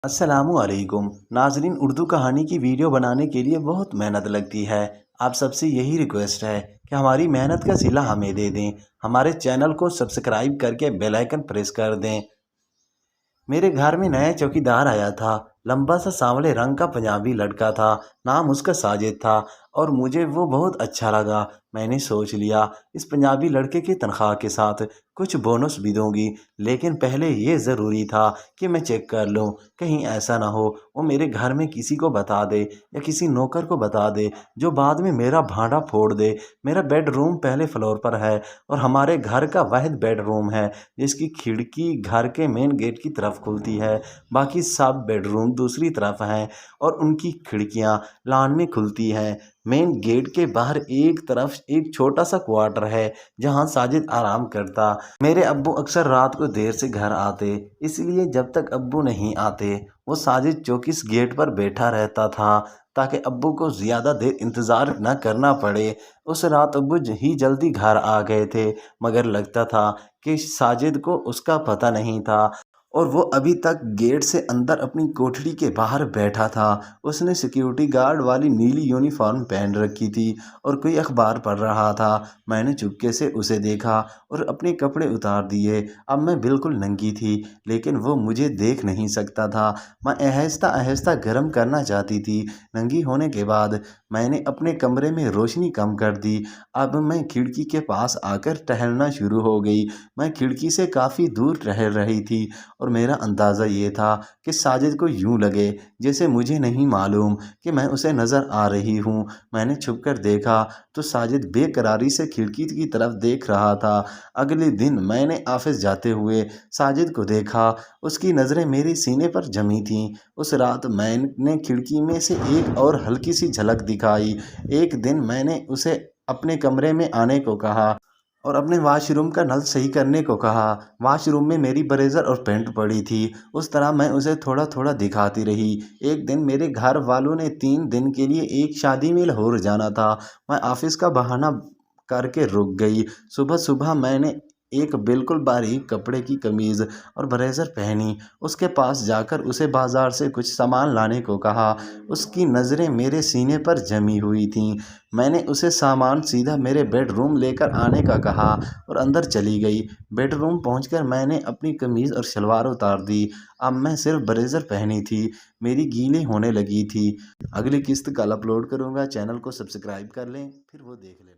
अस्सलामु अलैकुम नाजरीन। उर्दू कहानी की वीडियो बनाने के लिए बहुत मेहनत लगती है। आप सबसे यही रिक्वेस्ट है कि हमारी मेहनत का सिला हमें दे दें। हमारे चैनल को सब्सक्राइब करके बेल आइकन प्रेस कर दें। मेरे घर में नया चौकीदार आया था। लंबा सा सांवले रंग का पंजाबी लड़का था। नाम उसका साजिद था और मुझे वो बहुत अच्छा लगा। मैंने सोच लिया इस पंजाबी लड़के की तनख्वाह के साथ कुछ बोनस भी दूंगी, लेकिन पहले ये ज़रूरी था कि मैं चेक कर लूं, कहीं ऐसा ना हो वो मेरे घर में किसी को बता दे या किसी नौकर को बता दे जो बाद में मेरा भांडा फोड़ दे। मेरा बेडरूम पहले फ्लोर पर है और हमारे घर का वाहिद बेडरूम है जिसकी खिड़की घर के मेन गेट की तरफ खुलती है। बाकी सब बेडरूम दूसरी तरफ हैं और उनकी खिड़कियां लॉन में खुलती हैं। मेन गेट के बाहर एक तरफ एक छोटा सा क्वार्टर है जहां साजिद आराम करता। मेरे अब्बू अक्सर रात को देर से घर आते, इसलिए जब तक अब्बू नहीं आते वो साजिद चौकीस गेट पर बैठा रहता था ताकि अब्बू को ज़्यादा देर इंतज़ार न करना पड़े। उस रात अब्बू ही जल्दी घर आ गए थे, मगर लगता था कि साजिद को उसका पता नहीं था और वो अभी तक गेट से अंदर अपनी कोठरी के बाहर बैठा था। उसने सिक्योरिटी गार्ड वाली नीली यूनिफॉर्म पहन रखी थी और कोई अखबार पढ़ रहा था। मैंने चुपके से उसे देखा और अपने कपड़े उतार दिए। अब मैं बिल्कुल नंगी थी, लेकिन वो मुझे देख नहीं सकता था। मैं आहिस्ता आहिस्ता गर्म करना चाहती थी। नंगी होने के बाद मैंने अपने कमरे में रोशनी कम कर दी। अब मैं खिड़की के पास आकर टहलना शुरू हो गई। मैं खिड़की से काफ़ी दूर टहल रही थी और मेरा अंदाज़ा ये था कि साजिद को यूं लगे जैसे मुझे नहीं मालूम कि मैं उसे नज़र आ रही हूँ। मैंने छुपकर देखा तो साजिद बेकरारी से खिड़की की तरफ देख रहा था। अगले दिन मैंने ऑफिस जाते हुए साजिद को देखा। उसकी नज़रें मेरे सीने पर जमी थीं। उस रात मैंने खिड़की में से एक और हल्की सी झलक दिखाई। एक दिन मैंने उसे अपने कमरे में आने को कहा और अपने वॉशरूम का नल सही करने को कहा। वॉशरूम में मेरी ब्लेजर और पैंट पड़ी थी। उस तरह मैं उसे थोड़ा थोड़ा दिखाती रही। एक दिन मेरे घर वालों ने 3 दिन के लिए एक शादी में लाहौर जाना था। मैं ऑफिस का बहाना करके रुक गई। सुबह सुबह मैंने एक बिल्कुल बारीक कपड़े की कमीज़ और ब्लेजर पहनी। उसके पास जाकर उसे बाजार से कुछ सामान लाने को कहा। उसकी नज़रें मेरे सीने पर जमी हुई थीं। मैंने उसे सामान सीधा मेरे बेडरूम लेकर आने का कहा और अंदर चली गई। बेडरूम पहुंचकर मैंने अपनी कमीज़ और शलवार उतार दी। अब मैं सिर्फ ब्लेजर पहनी थी। मेरी गीली होने लगी थी। अगली किस्त कल अपलोड करूंगा। चैनल को सब्सक्राइब कर लें, फिर वो देख लें।